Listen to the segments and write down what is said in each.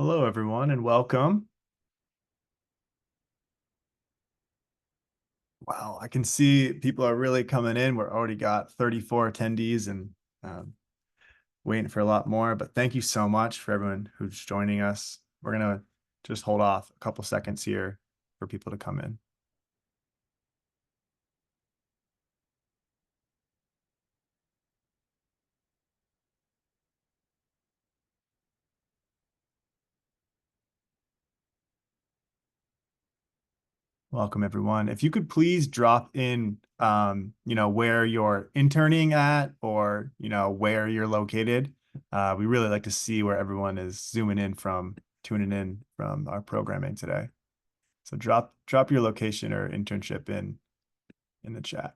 Hello, everyone, and welcome. Wow, I can see people are really coming in. We're already got 34 attendees and um, waiting for a lot more. But thank you so much for everyone who's joining us. We're going to just hold off a couple seconds here for people to come in. Welcome, everyone. If you could please drop in, where you're interning at or, where you're located. We really like to see where everyone is zooming in from, tuning in from our programming today. So drop your location or internship in the chat.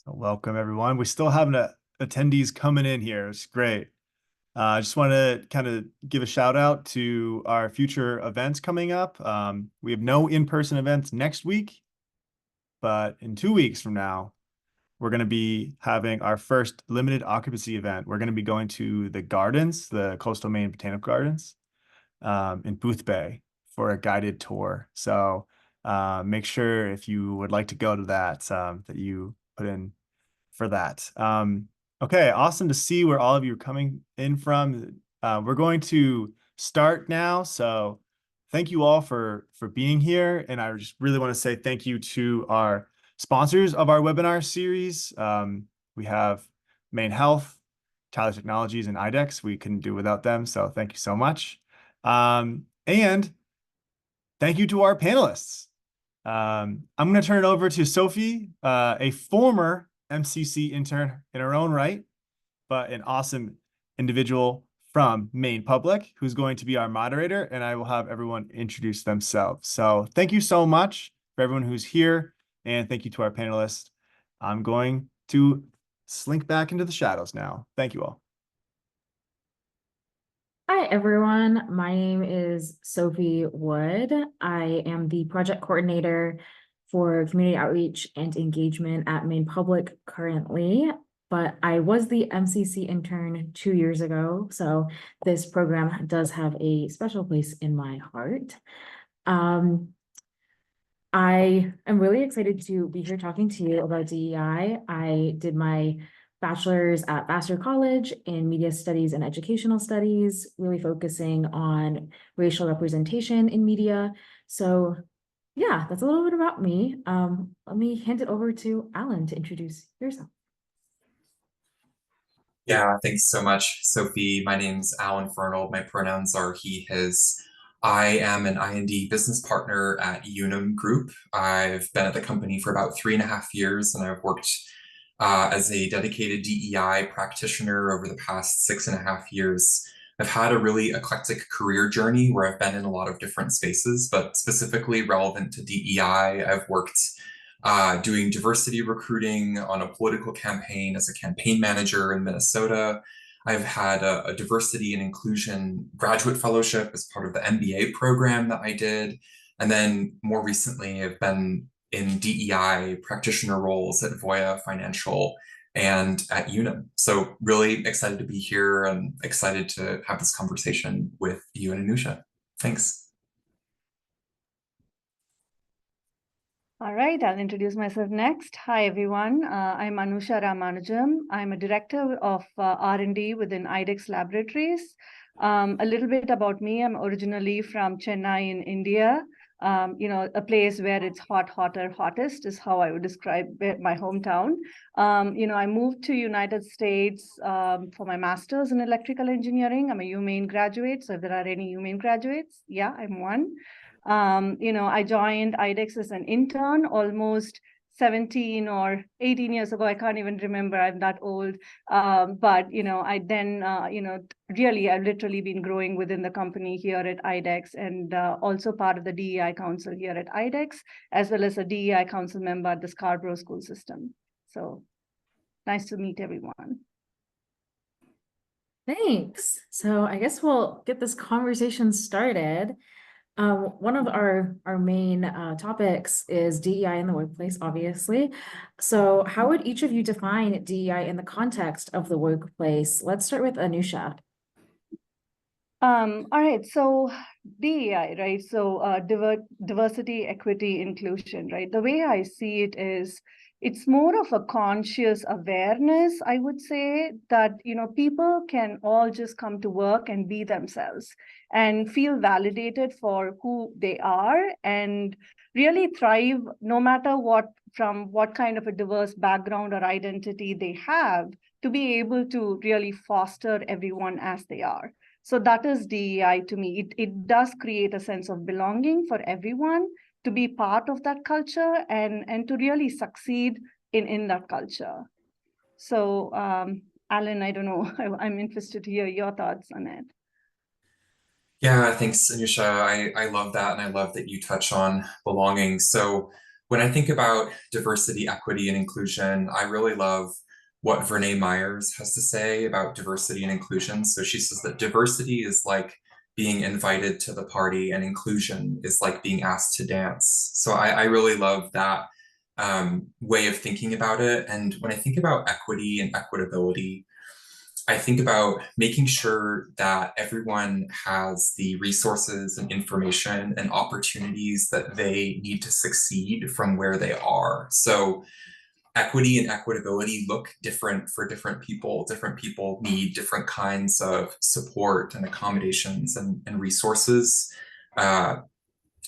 So welcome, everyone. We still have attendees coming in here. It's great. I just want to kind of give a shout out to our future events coming up. We have no in-person events next week, but in 2 weeks from now, we're going to be having our first limited occupancy event. We're going to be going to the gardens, the Coastal Maine Botanical Gardens, in Booth Bay for a guided tour. So make sure if you would like to go to that, that you put in for that. Okay, awesome to see where all of you are coming in from. We're going to start now. So thank you all for being here. And I just really want to say thank you to our sponsors of our webinar series. We have Maine Health, Tyler Technologies, and IDEX. We couldn't do without them. So thank you so much. And thank you to our panelists. I'm going to turn it over to Sophie, a former MCC intern in her own right, but an awesome individual from Maine Public, who's going to be our moderator, and I will have everyone introduce themselves. So thank you so much for everyone who's here, and thank you to our panelists. I'm going to slink back into the shadows now. Thank you all. Hi, everyone. My name is Sophie Wood. I am the project coordinator for community outreach and engagement at Maine Public currently, but I was the MCC intern 2 years ago, so this program does have a special place in my heart. I am really excited to be here talking to you about DEI. I did my bachelor's at Vassar College in media studies and educational studies, really focusing on racial representation in media. So yeah, that's a little bit about me. Let me hand it over to Alan to introduce yourself. Yeah, thanks so much, Sophie. My name's Alan Fernald. My pronouns are he, his. I am an I&D business partner at Unum Group. I've been at the company for about 3.5 years, and I've worked as a dedicated DEI practitioner over the past 6.5 years. I've had a really eclectic career journey where I've been in a lot of different spaces, but specifically relevant to DEI, I've worked doing diversity recruiting on a political campaign as a campaign manager in Minnesota. I've had a diversity and inclusion graduate fellowship as part of the MBA program that I did. And then more recently, I've been in DEI practitioner roles at Voya Financial and at Unum. So really excited to be here and excited to have this conversation with you and Anusha. Thanks. All right, I'll introduce myself next. Hi, everyone. I'm Anusha Ramanujam. I'm a director of R&D within IDEX Laboratories. A little bit about me. I'm originally from Chennai in India. A place where it's hot, hotter, hottest is how I would describe my hometown. I moved to United States for my master's in electrical engineering. I'm a UMaine graduate. So if there are any UMaine graduates, yeah, I'm one. I joined IDEX as an intern almost 17 or 18 years ago. I can't even remember. I'm that old. But I then, really, I've literally been growing within the company here at IDEX and also part of the DEI Council here at IDEX, as well as a DEI Council member at the Scarborough School System. So nice to meet everyone. Thanks. So I guess we'll get this conversation started. One of our main topics is DEI in the workplace, obviously. So how would each of you define DEI in the context of the workplace? Let's start with Anusha. All right, so DEI, right? So diversity, equity, inclusion, right? The way I see it is it's more of a conscious awareness, I would say, that people can all just come to work and be themselves and feel validated for who they are and really thrive no matter what kind of a diverse background or identity they have, to be able to really foster everyone as they are. So that is DEI to me. It does create a sense of belonging for everyone to be part of that culture and to really succeed in that culture. So, Alan, I don't know, I'm interested to hear your thoughts on it. Yeah, thanks, Anusha. I love that, and I love that you touch on belonging. So when I think about diversity, equity, and inclusion, I really love what Vernee Myers has to say about diversity and inclusion. So she says that diversity is like being invited to the party, and inclusion is like being asked to dance. So I really love that way of thinking about it. And when I think about equity and equitability, I think about making sure that everyone has the resources and information and opportunities that they need to succeed from where they are. So equity and equitability look different for different people. Different people need different kinds of support and accommodations and resources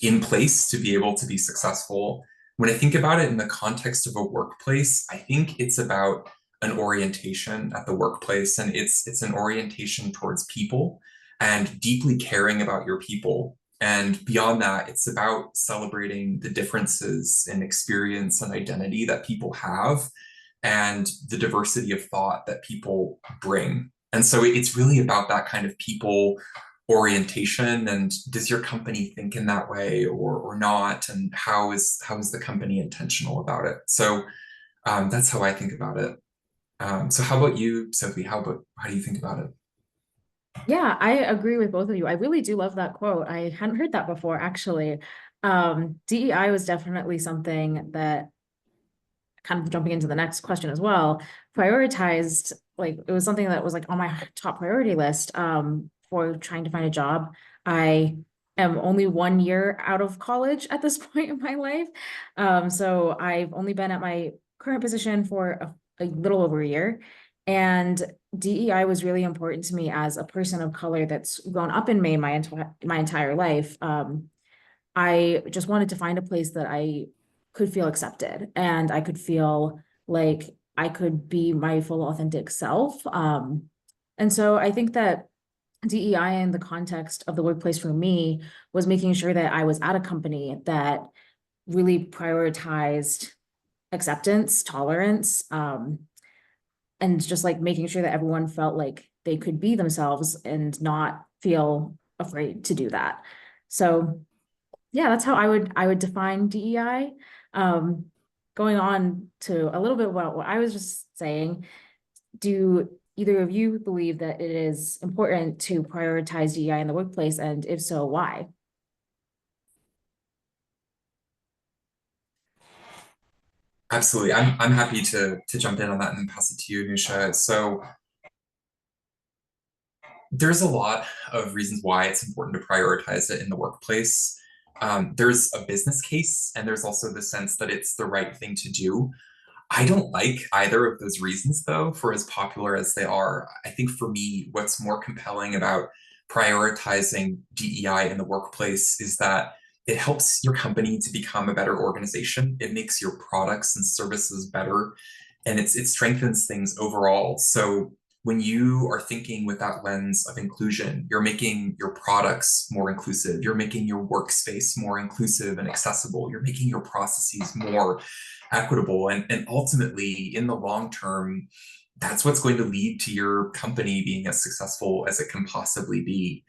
in place to be able to be successful. When I think about it in the context of a workplace, I think it's about an orientation at the workplace, and it's an orientation towards people and deeply caring about your people. And beyond that, it's about celebrating the differences in experience and identity that people have and the diversity of thought that people bring. And so it's really about that kind of people orientation, and does your company think in that way or not, and how is the company intentional about it? So that's how I think about it. So how about you, Sophie? How do you think about it? Yeah, I agree with both of you. I really do love that quote. I hadn't heard that before, actually. DEI was definitely something that, kind of jumping into the next question as well, prioritized, like it was something that was like on my top priority list for trying to find a job. I am only 1 year out of college at this point in my life. So I've only been at my current position for a little over a year. And DEI was really important to me as a person of color that's grown up in Maine my entire life. I just wanted to find a place that I could feel accepted and I could feel like I could be my full authentic self. And so I think that DEI in the context of the workplace for me was making sure that I was at a company that really prioritized acceptance, tolerance, and just like making sure that everyone felt like they could be themselves and not feel afraid to do that. So yeah, that's how I would define DEI. Going on to a little bit about what I was just saying, do either of you believe that it is important to prioritize DEI in the workplace, and if so, why? Absolutely. I'm happy to jump in on that and then pass it to you, Nusha. So there's a lot of reasons why it's important to prioritize it in the workplace. There's a business case, and there's also the sense that it's the right thing to do. I don't like either of those reasons, though, for as popular as they are. I think for me, what's more compelling about prioritizing DEI in the workplace is that it helps your company to become a better organization. It makes your products and services better, and it strengthens things overall. So when you are thinking with that lens of inclusion, you're making your products more inclusive, you're making your workspace more inclusive and accessible, you're making your processes more equitable. And ultimately, in the long term, that's what's going to lead to your company being as successful as it can possibly be.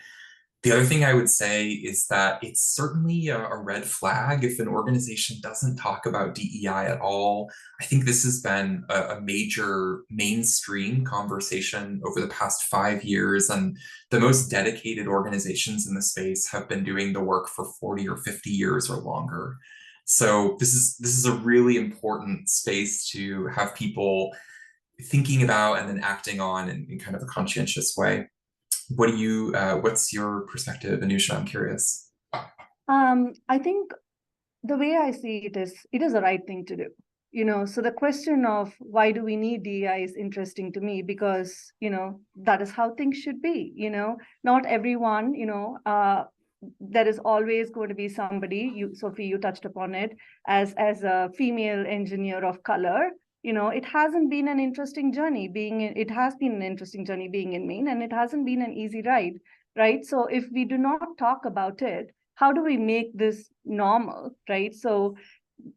The other thing I would say is that it's certainly a red flag if an organization doesn't talk about DEI at all. I think this has been a major mainstream conversation over the past 5 years, and the most dedicated organizations in the space have been doing the work for 40 or 50 years or longer. So this is a really important space to have people thinking about and then acting on in kind of a conscientious way. What's your perspective, Anusha? I'm curious. I think the way I see it is the right thing to do. So the question of why do we need DEI is interesting to me because, that is how things should be. Not everyone, there is always going to be somebody, Sophie, you touched upon it, as a female engineer of color. It hasn't been an interesting journey it has been an interesting journey being in Maine, and it hasn't been an easy ride, right? So if we do not talk about it, how do we make this normal, right? So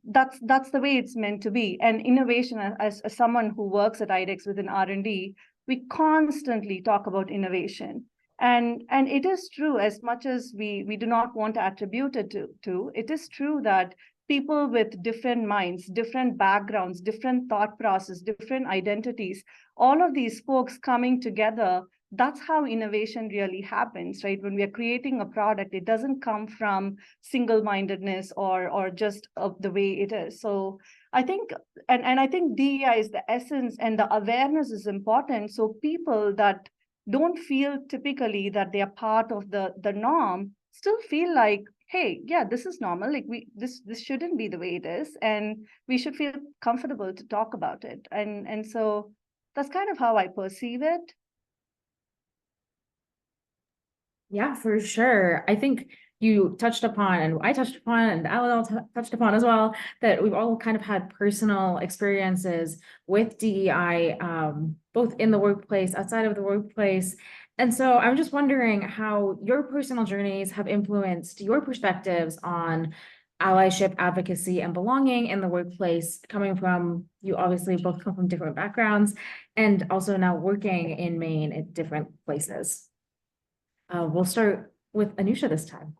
that's the way it's meant to be. And innovation, as someone who works at IDEX within R&D, we constantly talk about innovation. And it is true, as much as we do not want to attribute it to, it is true that people with different minds, different backgrounds, different thought process, different identities, all of these folks coming together, that's how innovation really happens, right? When we are creating a product, it doesn't come from single-mindedness or just of the way it is. So I think, and I think DEI is the essence, and the awareness is important. So people that don't feel typically that they are part of the norm still feel like, hey, yeah, this is normal. Like this shouldn't be the way it is, and we should feel comfortable to talk about it. And so that's kind of how I perceive it. Yeah, for sure. I think you touched upon, and I touched upon, and Alan touched upon as well, that we've all kind of had personal experiences with DEI, both in the workplace, outside of the workplace. And so I'm just wondering how your personal journeys have influenced your perspectives on allyship, advocacy, and belonging in the workplace, coming from, you obviously both come from different backgrounds, and also now working in Maine at different places. We'll start with Anusha this time.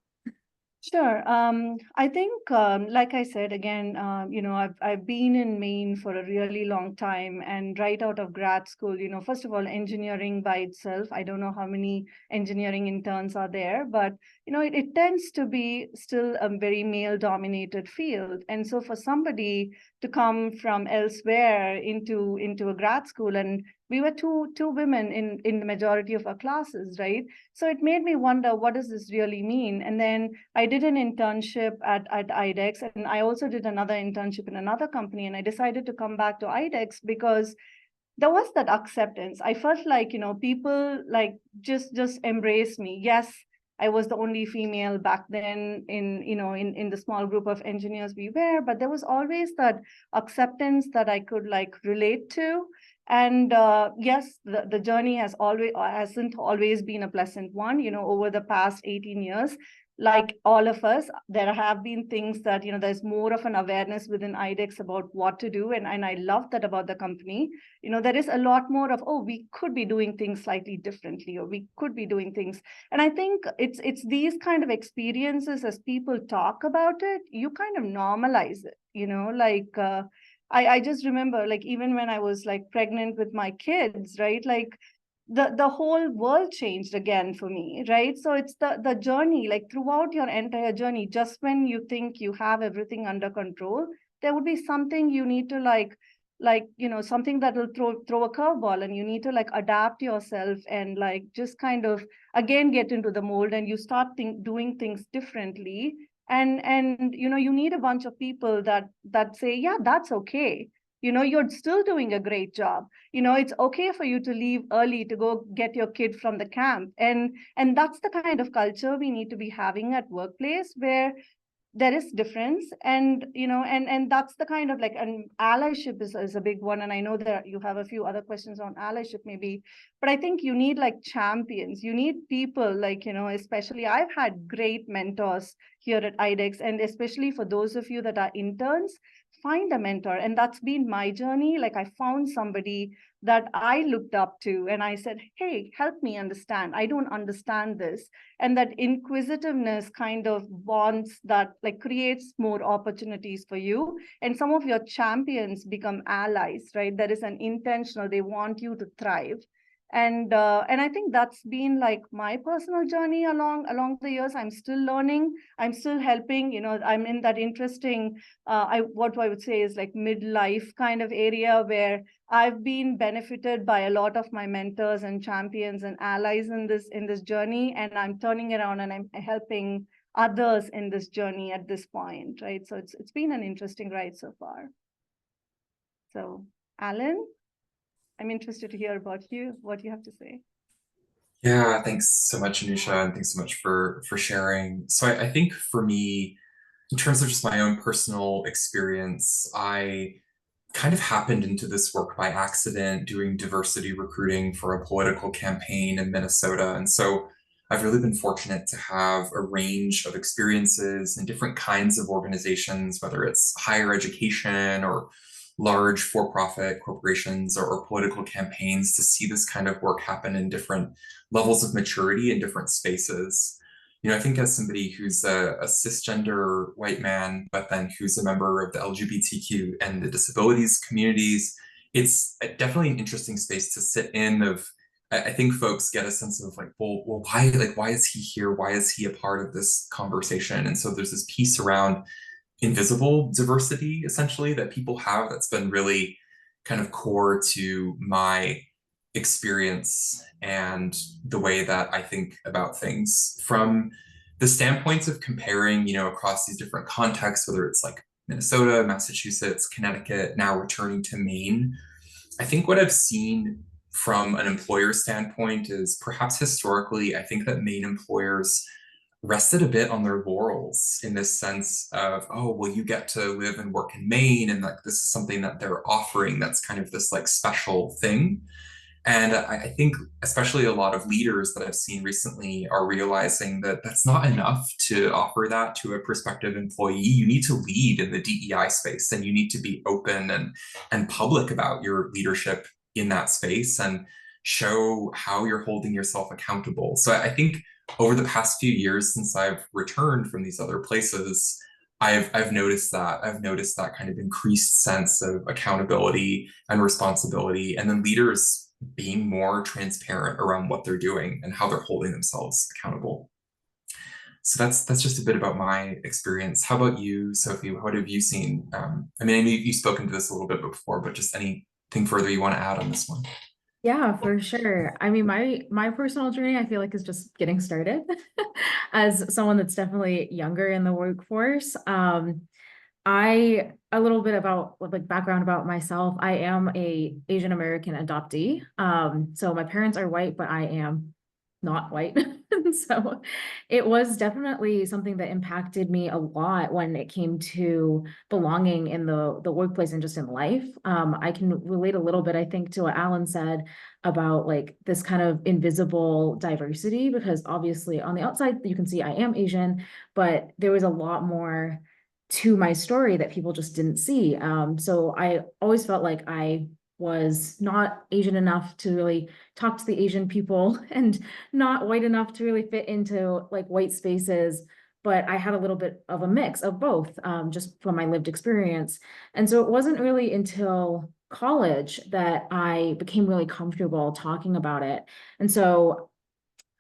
Sure. I think, like I said, again, I've been in Maine for a really long time, and right out of grad school, first of all, engineering by itself, I don't know how many engineering interns are there, but, it tends to be still a very male-dominated field. And so for somebody to come from elsewhere into a grad school, and we were two women in the majority of our classes, right? So it made me wonder, what does this really mean? And then I did an internship at IDEX, and I also did another internship in another company, and I decided to come back to IDEX because there was that acceptance. I felt like, people like just embrace me. Yes, I was the only female back then in the small group of engineers we were, but there was always that acceptance that I could like relate to. And yes, the journey hasn't always been a pleasant one. Over the past 18 years, like all of us, there have been things that, there's more of an awareness within IDEX about what to do. And I love that about the company. There is a lot more of, oh, we could be doing things slightly differently, or we could be doing things. And I think it's these kind of experiences, as people talk about it, you kind of normalize it, like, I just remember, like, even when I was like pregnant with my kids, right? Like the whole world changed again for me, right? So it's the journey, like throughout your entire journey, just when you think you have everything under control, there would be something you need to like something that will throw a curveball, and you need to like adapt yourself and like just kind of again get into the mold, and you start doing things differently. And you need a bunch of people that say, yeah, that's okay. You're still doing a great job. It's okay for you to leave early to go get your kid from the camp. And that's the kind of culture we need to be having at workplace, where there is difference. And and that's the kind of like, and allyship is a big one. And I know that you have a few other questions on allyship maybe, but I think you need like champions. You need people like, especially I've had great mentors here at IDEX, and especially for those of you that are interns, find a mentor. And that's been my journey. Like I found somebody that I looked up to and I said, hey, help me understand. I don't understand this. And that inquisitiveness kind of bonds that like creates more opportunities for you. And some of your champions become allies, right? That is an intentional, they want you to thrive. And I think that's been like my personal journey along the years. I'm still learning, I'm still helping, you know, I'm in that interesting what I would say is like midlife kind of area where I've been benefited by a lot of my mentors and champions and allies in this journey, and I'm turning around and I'm helping others in this journey at this point, right? So it's been an interesting ride so far. So Alan, I'm interested to hear about you, what you have to say. Yeah, thanks so much, Anusha, and thanks so much for sharing. So I think for me, in terms of just my own personal experience, I kind of happened into this work by accident doing diversity recruiting for a political campaign in Minnesota. And so I've really been fortunate to have a range of experiences in different kinds of organizations, whether it's higher education or large for-profit corporations or political campaigns, to see this kind of work happen in different levels of maturity in different spaces. You know, I think as somebody who's a cisgender white man, but then who's a member of the LGBTQ and the disabilities communities, it's definitely an interesting space to sit in. I think folks get a sense of like, well, why is he here? Why is he a part of this conversation? And so there's this piece around invisible diversity, essentially, that people have that's been really kind of core to my experience and the way that I think about things from the standpoints of comparing, you know, across these different contexts, whether it's like Minnesota, Massachusetts, Connecticut, now returning to Maine. I think what I've seen from an employer standpoint is perhaps historically, I think that Maine employers rested a bit on their laurels in this sense of, oh, well, you get to live and work in Maine, and like this is something that they're offering that's kind of this like special thing. And I think especially a lot of leaders that I've seen recently are realizing that that's not enough to offer that to a prospective employee. You need to lead in the DEI space, and you need to be open and public about your leadership in that space and show how you're holding yourself accountable. So I think over the past few years since I've returned from these other places, I've noticed that kind of increased sense of accountability and responsibility, and then leaders being more transparent around what they're doing and how they're holding themselves accountable. So that's just a bit about my experience. How about you, Sophie? What have you seen? I mean, I know you've spoken to this a little bit before, but just anything further you want to add on this one? Yeah, for sure. I mean, my personal journey, I feel like, is just getting started as someone that's definitely younger in the workforce. A little bit about like background about myself. I am a Asian American adoptee. So my parents are white, but I am not white. So it was definitely something that impacted me a lot when it came to belonging in the workplace and just in life. I can relate a little bit, I think, to what Alan said about like this kind of invisible diversity, because obviously on the outside you can see I am Asian, but there was a lot more to my story that people just didn't see. So I always felt like I was not Asian enough to really talk to the Asian people and not white enough to really fit into like white spaces. But I had a little bit of a mix of both, just from my lived experience. And so it wasn't really until college that I became really comfortable talking about it. And so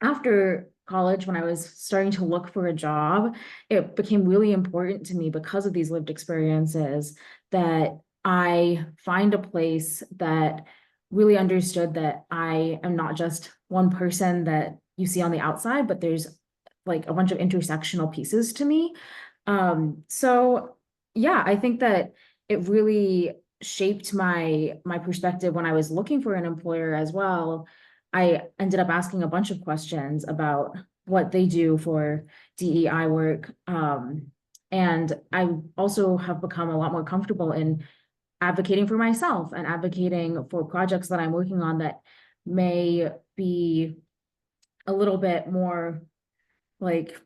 after college, when I was starting to look for a job, it became really important to me because of these lived experiences that I find a place that really understood that I am not just one person that you see on the outside, but there's like a bunch of intersectional pieces to me. So yeah, I think that it really shaped my perspective when I was looking for an employer as well. I ended up asking a bunch of questions about what they do for DEI work. And I also have become a lot more comfortable in advocating for myself and advocating for projects that I'm working on that may be a little bit more like,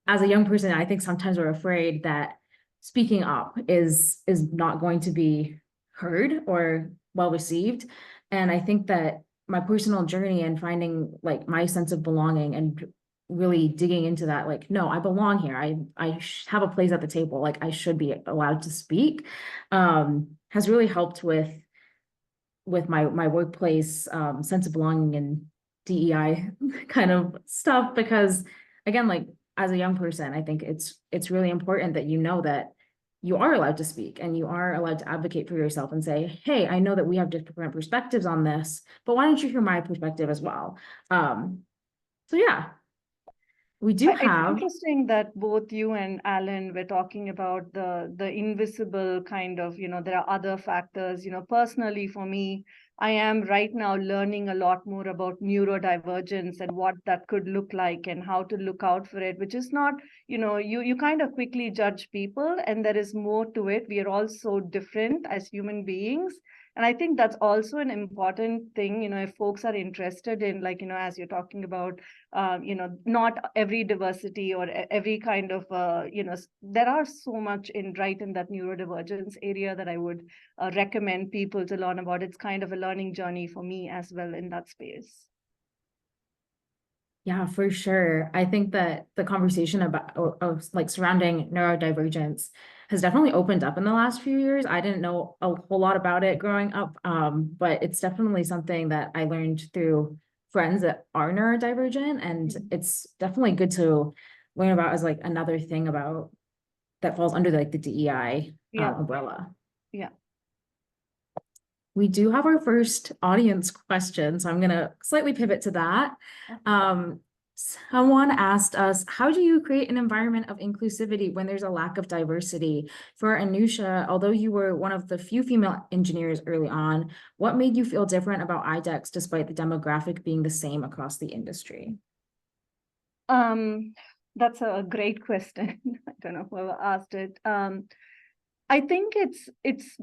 as a young person, I think sometimes we're afraid that speaking up is not going to be heard or well received. And I think that my personal journey and finding like my sense of belonging and really digging into that, like, no, I belong here. I have a place at the table. Like I should be allowed to speak, has really helped with my workplace sense of belonging and DEI kind of stuff. Because again, like as a young person, I think it's really important that you know that you are allowed to speak and you are allowed to advocate for yourself and say, hey, I know that we have different perspectives on this, but why don't you hear my perspective as well? So yeah, we do It's have. interesting that both you and Alan were talking about the invisible kind of, there are other factors. Personally for me, I am right now learning a lot more about neurodivergence and what that could look like and how to look out for it, which is not, you kind of quickly judge people, and there is more to it. We are all so different as human beings. And I think that's also an important thing, if folks are interested in, like, as you're talking about, not every diversity or every kind of, there are so much in that neurodivergence area that I would recommend people to learn about. It's kind of a learning journey for me as well in that space. Yeah, for sure. I think that the conversation about of like surrounding neurodivergence has definitely opened up in the last few years. I didn't know a whole lot about it growing up, but it's definitely something that I learned through friends that are neurodivergent, and it's definitely good to learn about as like another thing about that falls under like the DEI umbrella. Yeah. We do have our first audience question, so I'm going to slightly pivot to that. Someone asked us, how do you create an environment of inclusivity when there's a lack of diversity? For Anusha, although you were one of the few female engineers early on, what made you feel different about IDEX despite the demographic being the same across the industry? That's a great question. I don't know whoever asked it. I think it's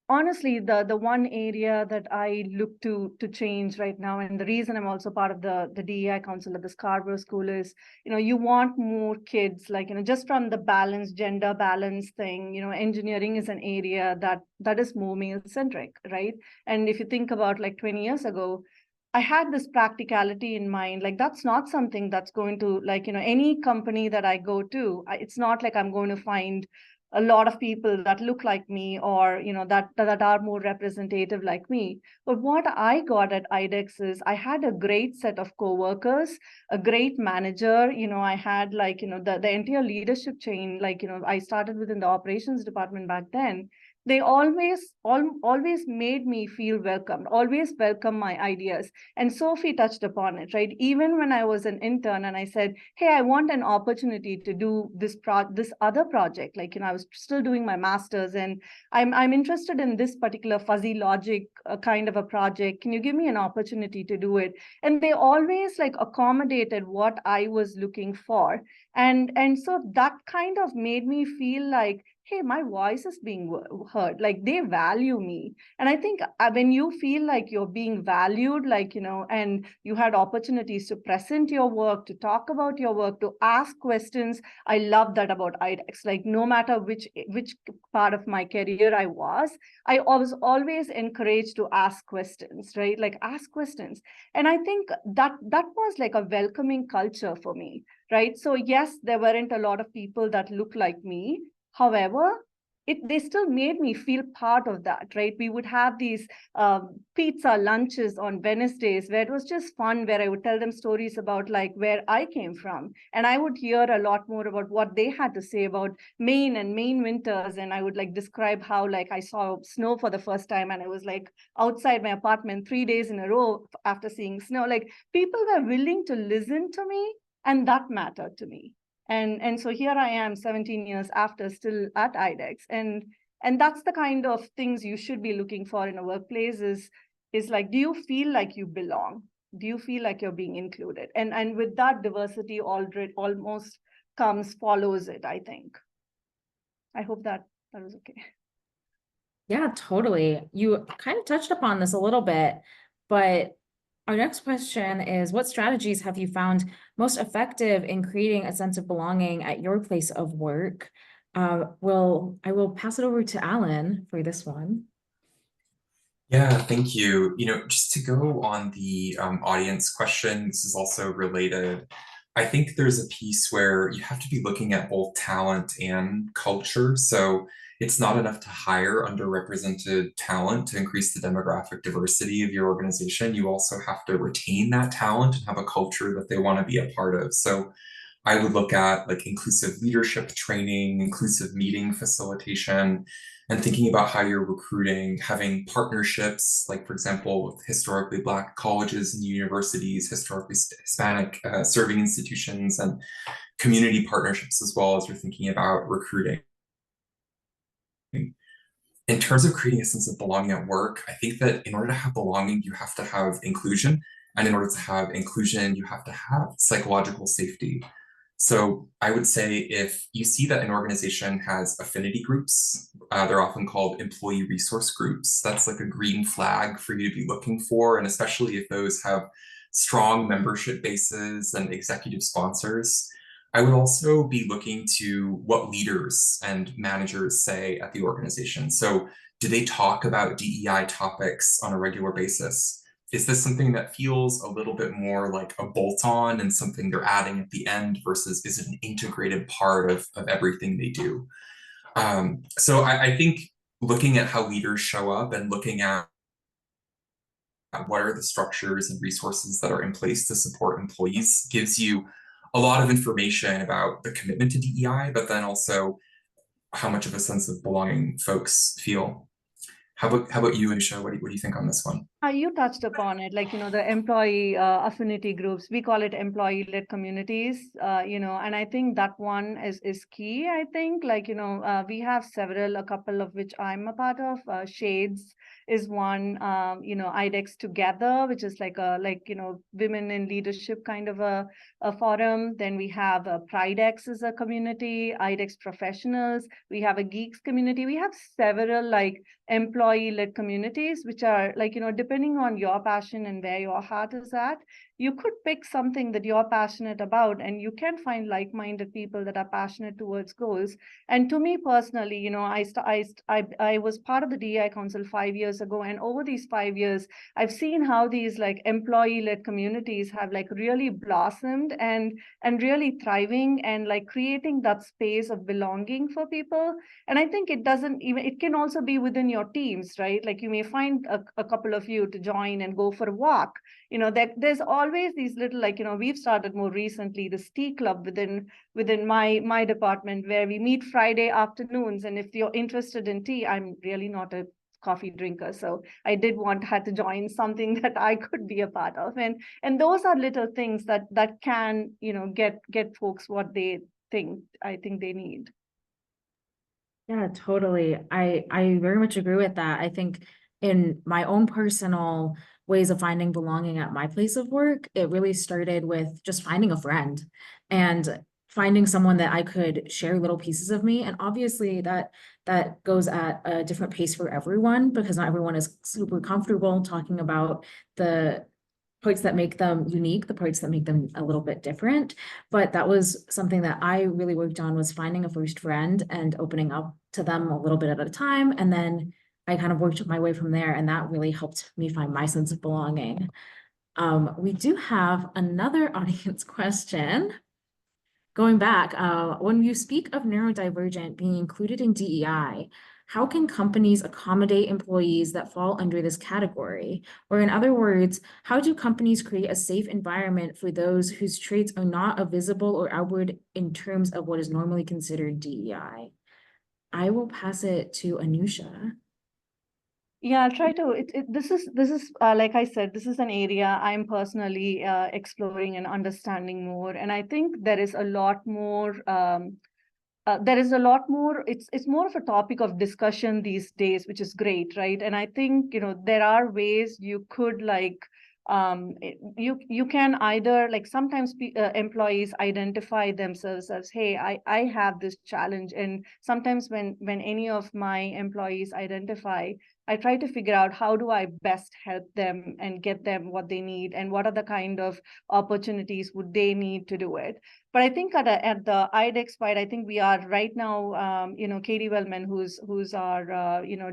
honestly, the one area that I look to change right now, and the reason I'm also part of the DEI Council at the Scarborough School is, you want more kids, like, just from the balance, gender balance thing, engineering is an area that is more male-centric, right? And if you think about like 20 years ago, I had this practicality in mind, like that's not something that's going to, like, any company that I go to, it's not like I'm going to find a lot of people that look like me or, that are more representative like me. But what I got at IDEX is I had a great set of coworkers, a great manager, I had like, the entire leadership chain, like, I started within the operations department back then. They always made me feel welcomed, always welcome my ideas. And Sophie touched upon it, right? Even when I was an intern and I said, hey, I want an opportunity to do this other project, like, I was still doing my master's and I'm interested in this particular fuzzy logic kind of a project. Can you give me an opportunity to do it? And they always like accommodated what I was looking for. And so that kind of made me feel like, hey, my voice is being heard, like they value me. And I think when you feel like you're being valued, like, and you had opportunities to present your work, to talk about your work, to ask questions. I love that about IDEX. Like no matter which part of my career I was always encouraged to ask questions, right? Like ask questions. And I think that was like a welcoming culture for me, right? So yes, there weren't a lot of people that look like me. However, they still made me feel part of that, right? We would have these pizza lunches on Wednesdays where it was just fun, where I would tell them stories about like where I came from. And I would hear a lot more about what they had to say about Maine and Maine winters. And I would like describe how like I saw snow for the first time and I was like outside my apartment 3 days in a row after seeing snow. Like people were willing to listen to me, and that mattered to me. And so here I am 17 years after, still at IDEX. And that's the kind of things you should be looking for in a workplace is like, do you feel like you belong? Do you feel like you're being included? And with that, diversity almost follows it, I think. I hope that was okay. Yeah, totally. You kind of touched upon this a little bit, but our next question is, what strategies have you found most effective in creating a sense of belonging at your place of work? I will pass it over to Alan for this one. Yeah, thank you. Just to go on the audience question, this is also related. I think there's a piece where you have to be looking at both talent and culture. So it's not enough to hire underrepresented talent to increase the demographic diversity of your organization. You also have to retain that talent and have a culture that they want to be a part of. So I would look at like inclusive leadership training, inclusive meeting facilitation, and thinking about how you're recruiting, having partnerships, like for example, with historically Black colleges and universities, historically Hispanic serving institutions, and community partnerships as well as you're thinking about recruiting. In terms of creating a sense of belonging at work, I think that in order to have belonging, you have to have inclusion. And in order to have inclusion, you have to have psychological safety. So I would say if you see that an organization has affinity groups, they're often called employee resource groups. That's like a green flag for you to be looking for. And especially if those have strong membership bases and executive sponsors. I would also be looking to what leaders and managers say at the organization. So do they talk about DEI topics on a regular basis? Is this something that feels a little bit more like a bolt-on and something they're adding at the end versus is it an integrated part of everything they do? So I think looking at how leaders show up and looking at what are the structures and resources that are in place to support employees gives you a lot of information about the commitment to DEI, but then also how much of a sense of belonging folks feel. How about you, Aisha? What do you think on this one? You touched upon it, like, the employee affinity groups, we call it employee-led communities, and I think that one is key. I think, like, we have a couple of which I'm a part of. Shades is one, IDEX Together, which is like women in leadership kind of a forum. Then we have Pridex as a community, IDEX professionals. We have a geeks community. We have several like employee-led communities, which are like, depending on your passion and where your heart is at, you could pick something that you're passionate about, and you can find like-minded people that are passionate towards goals. And to me personally, I was part of the DEI Council 5 years ago, and over these 5 years, I've seen how these like employee-led communities have like really blossomed and really thriving and like creating that space of belonging for people. And I think it can also be within your teams, right? Like you may find a couple of you to join and go for a walk. There's always these little, like, we've started more recently this tea club within my department where we meet Friday afternoons. And if you're interested in tea, I'm really not a coffee drinker, so I had to join something that I could be a part of. And those are little things that can, get folks what they I think they need. Yeah, totally. I very much agree with that. I think in my own personal ways of finding belonging at my place of work, it really started with just finding a friend and finding someone that I could share little pieces of me. And obviously that goes at a different pace for everyone because not everyone is super comfortable talking about the parts that make them unique, the parts that make them a little bit different. But that was something that I really worked on, was finding a first friend and opening up to them a little bit at a time. And then I kind of worked my way from there, and that really helped me find my sense of belonging. We do have another audience question. Going back, when you speak of neurodivergent being included in DEI, how can companies accommodate employees that fall under this category? Or in other words, how do companies create a safe environment for those whose traits are not visible or outward in terms of what is normally considered DEI? I will pass it to Anusha. Yeah, I'll try to. This is like I said, this is an area I'm personally exploring and understanding more, and I think there is a lot more. It's more of a topic of discussion these days, which is great, right? And I think there are ways you could like you can either like sometimes employees identify themselves as, hey, I have this challenge, and sometimes when any of my employees identify, I try to figure out how do I best help them and get them what they need, and what are the kind of opportunities would they need to do it. But I think at the IDEX side, I think we are right now, Katie Wellman, who's our,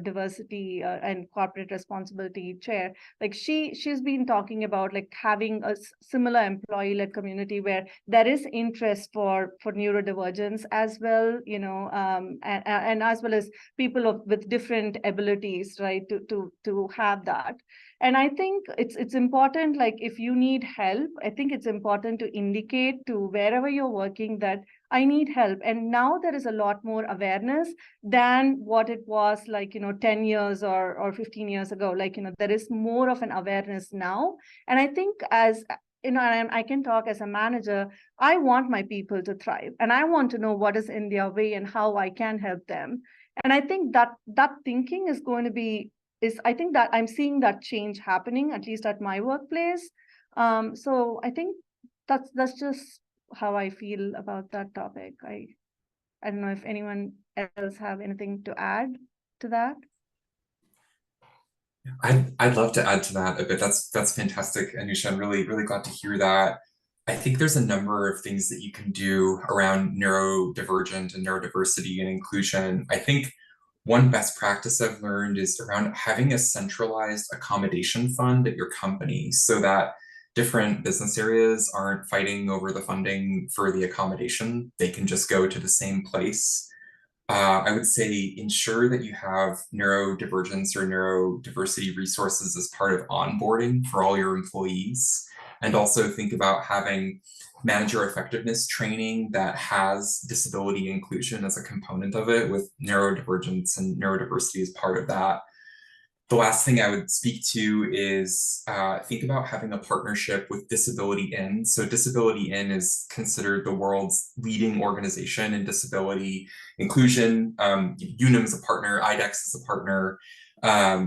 diversity and corporate responsibility chair, like she's been talking about like having a similar employee-led community where there is interest for neurodivergence as well, and as well as people with different abilities, right, to have that. And I think it's important, like if you need help, I think it's important to indicate to wherever you're working that I need help. And now there is a lot more awareness than what it was like, 10 years or 15 years ago. Like, there is more of an awareness now. And I think as and I can talk as a manager, I want my people to thrive and I want to know what is in their way and how I can help them. And I think that thinking is going to be I think that I'm seeing that change happening, at least at my workplace. So I think that's just how I feel about that topic. I don't know if anyone else have anything to add to that. I'd love to add to that a bit. That's fantastic, Anusha. I'm really glad to hear that. I think there's a number of things that you can do around neurodivergent and neurodiversity and inclusion. I think one best practice I've learned is around having a centralized accommodation fund at your company so that different business areas aren't fighting over the funding for the accommodation. They can just go to the same place. I would say ensure that you have neurodivergence or neurodiversity resources as part of onboarding for all your employees. And also think about having manager effectiveness training that has disability inclusion as a component of it, with neurodivergence and neurodiversity as part of that. The last thing I would speak to is think about having a partnership with Disability In. So Disability In is considered the world's leading organization in disability inclusion. Unum is a partner, IDEX is a partner.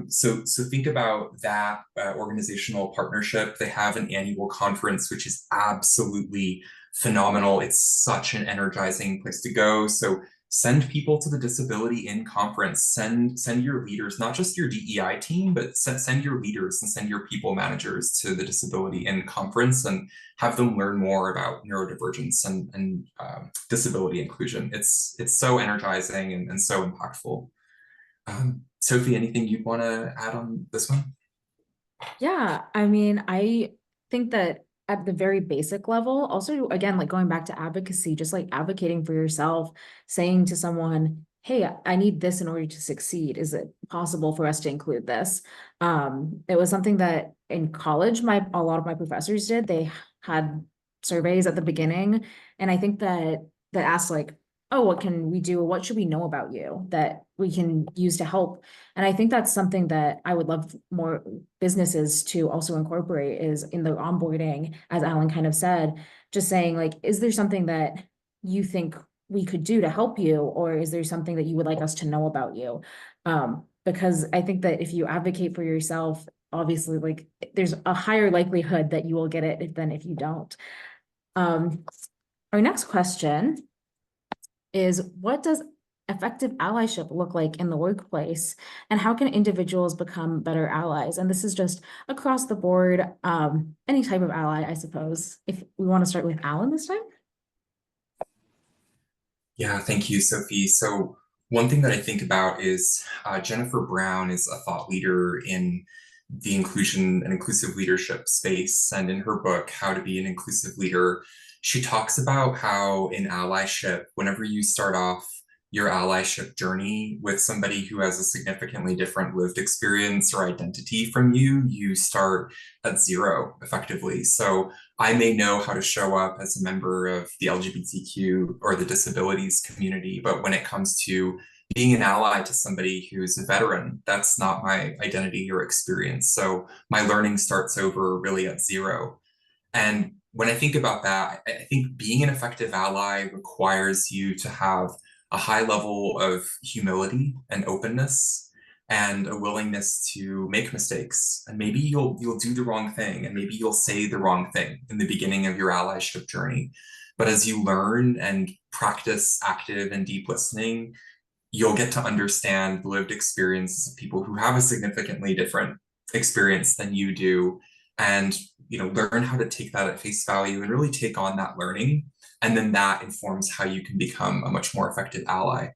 So think about that organizational partnership. They have an annual conference, which is absolutely phenomenal. It's such an energizing place to go. So send people to the Disability In conference. Send your leaders, not just your DEI team, but send your leaders and send your people managers to the Disability In conference and have them learn more about neurodivergence and disability inclusion. It's so energizing and so impactful. Sophie, anything you'd want to add on this one? Yeah, I mean, I think that at the very basic level, also, again, like going back to advocacy, just like advocating for yourself, saying to someone, hey, I need this in order to succeed. Is it possible for us to include this? It was something that in college, a lot of my professors did. They had surveys at the beginning. And I think that asked like, oh, what can we do? What should we know about you that we can use to help? And I think that's something that I would love more businesses to also incorporate, is in the onboarding, as Alan kind of said, just saying like, is there something that you think we could do to help you? Or is there something that you would like us to know about you? Because I think that if you advocate for yourself, obviously, like there's a higher likelihood that you will get it than if you don't. Our next question is, what does effective allyship look like in the workplace, and how can individuals become better allies? And this is just across the board, any type of ally, I suppose. If we want to start with Alan this time. Yeah, thank you, Sophie. So one thing that I think about is Jennifer Brown is a thought leader in the inclusion and inclusive leadership space. And in her book, How to Be an Inclusive Leader, she talks about how in allyship, whenever you start off your allyship journey with somebody who has a significantly different lived experience or identity from you, you start at zero effectively. So I may know how to show up as a member of the LGBTQ or the disabilities community, but when it comes to being an ally to somebody who's a veteran, that's not my identity or experience. So my learning starts over really at zero. And when I think about that, I think being an effective ally requires you to have a high level of humility and openness and a willingness to make mistakes. And maybe you'll do the wrong thing, and maybe you'll say the wrong thing in the beginning of your allyship journey. But as you learn and practice active and deep listening, you'll get to understand the lived experiences of people who have a significantly different experience than you do, and learn how to take that at face value and really take on that learning And then that informs how you can become a much more effective ally.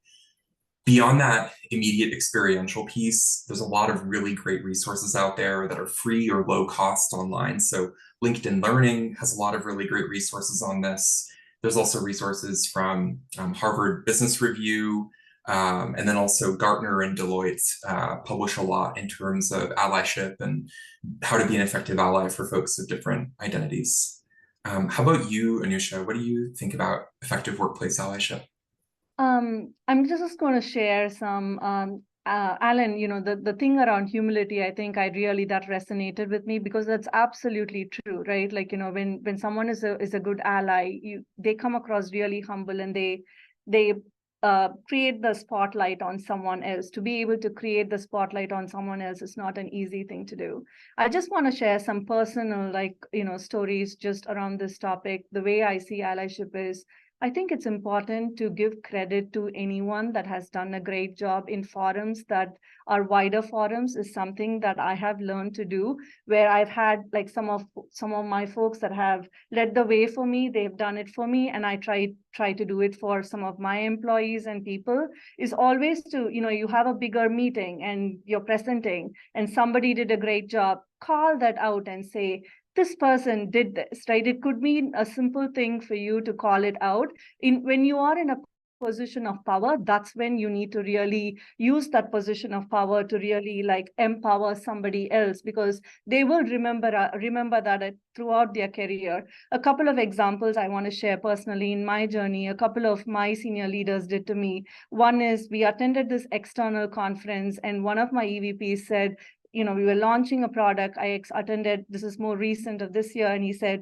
Beyond that immediate experiential piece, there's a lot of really great resources out there that are free or low cost online. So LinkedIn Learning has a lot of really great resources on this. There's also resources from Harvard Business Review, and then also Gartner and Deloitte publish a lot in terms of allyship and how to be an effective ally for folks of different identities. How about you, Anusha? What do you think about effective workplace allyship? I'm just going to share some, Alan, the thing around humility, I think that resonated with me because that's absolutely true, right? Like, when someone is a good ally, they come across really humble and they create the spotlight on someone else. To be able to create the spotlight on someone else is not an easy thing to do. I just want to share some personal, stories just around this topic. The way I see allyship is, I think it's important to give credit to anyone that has done a great job in forums that are wider forums is something that I have learned to do, where I've had like some of my folks that have led the way for me, they've done it for me, and I try to do it for some of my employees and people, is always to, you have a bigger meeting and you're presenting and somebody did a great job, call that out and say, this person did this, right? It could be a simple thing for you to call it out. When you are in a position of power, that's when you need to really use that position of power to really empower somebody else, because they will remember that throughout their career. A couple of examples I want to share personally in my journey, a couple of my senior leaders did to me. One is, we attended this external conference and one of my EVPs said, we were launching a product. I attended, this is more recent of this year, and he said,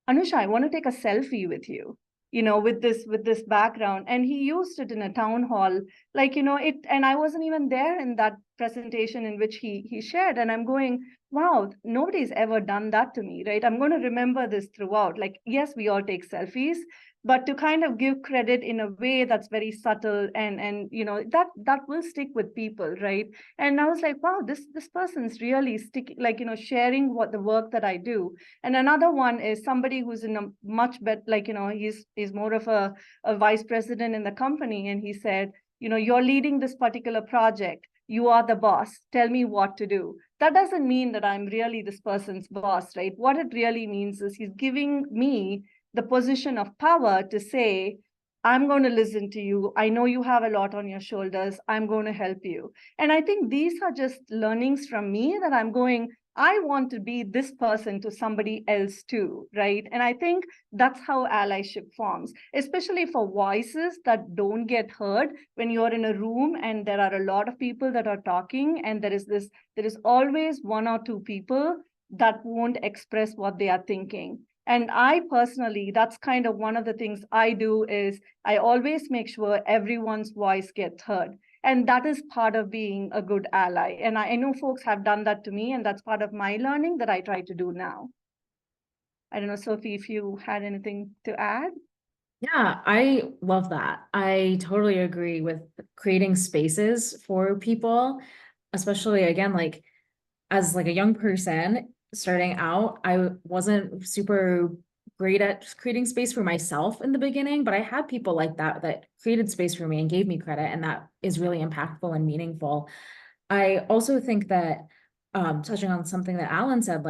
Anusha, I want to take a selfie with you, with this background. And he used it in a town hall, and I wasn't even there in that presentation in which he shared. And I'm going, wow, nobody's ever done that to me, right? I'm going to remember this throughout. Yes, we all take selfies, but to kind of give credit in a way that's very subtle and that will stick with people, right? And I was like, wow, this person's really sharing what the work that I do. And another one is somebody who's in a much better, he's more of a vice president in the company, and he said, you're leading this particular project, you are the boss, tell me what to do. That doesn't mean that I'm really this person's boss, right? What it really means is he's giving me the position of power to say, I'm going to listen to you. I know you have a lot on your shoulders. I'm going to help you. And I think these are just learnings from me that I'm going, I want to be this person to somebody else too, right? And I think that's how allyship forms, especially for voices that don't get heard when you're in a room and there are a lot of people that are talking, and there is always one or two people that won't express what they are thinking. And I personally, that's kind of one of the things I do, is I always make sure everyone's voice gets heard. And that is part of being a good ally. And I know folks have done that to me, and that's part of my learning that I try to do now. I don't know, Sophie, if you had anything to add? Yeah, I love that. I totally agree with creating spaces for people, especially again, as a young person starting out, I wasn't super great at creating space for myself in the beginning, but I had people like that created space for me and gave me credit, and that is really impactful and meaningful. I also think that touching on something that Alan said,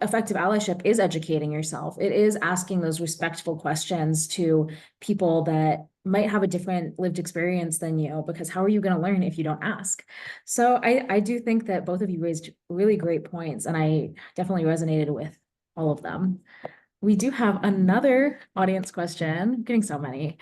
effective allyship is educating yourself. It is asking those respectful questions to people that might have a different lived experience than you, because how are you going to learn if you don't ask? So I do think that both of you raised really great points, and I definitely resonated with all of them. We do have another audience question. I'm getting so many.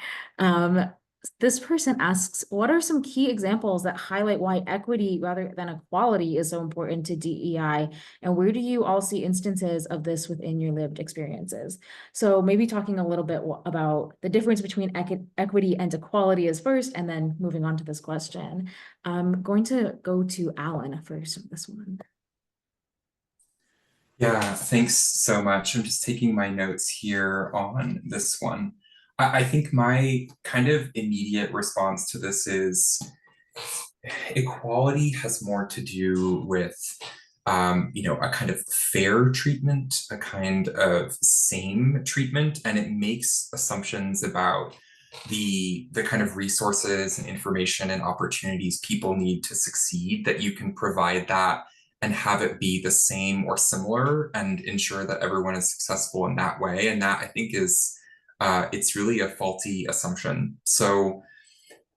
This person asks, what are some key examples that highlight why equity rather than equality is so important to DEI? And where do you all see instances of this within your lived experiences? So maybe talking a little bit about the difference between equity and equality is first, and then moving on to this question. I'm going to go to Alan first on this one. Yeah, thanks so much. I'm just taking my notes here on this one. I think my kind of immediate response to this is equality has more to do with a kind of fair treatment, a kind of same treatment, and it makes assumptions about the kind of resources and information and opportunities people need to succeed, that you can provide that and have it be the same or similar and ensure that everyone is successful in that way. And that, I think, is it's really a faulty assumption. So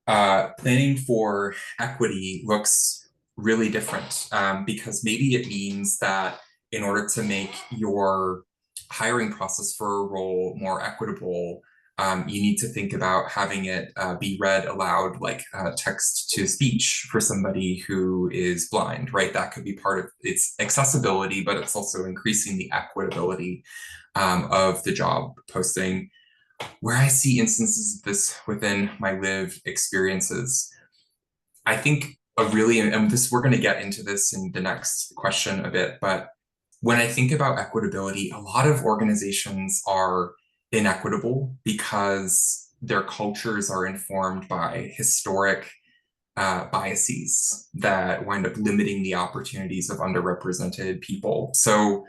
planning for equity looks really different, because maybe it means that in order to make your hiring process for a role more equitable, you need to think about having it be read aloud, like text to speech for somebody who is blind, right? That could be part of its accessibility, but it's also increasing the equitability of the job posting. Where I see instances of this within my lived experiences, I think and this, we're going to get into this in the next question a bit, but when I think about equitability, a lot of organizations are inequitable because their cultures are informed by historic biases that wind up limiting the opportunities of underrepresented people. So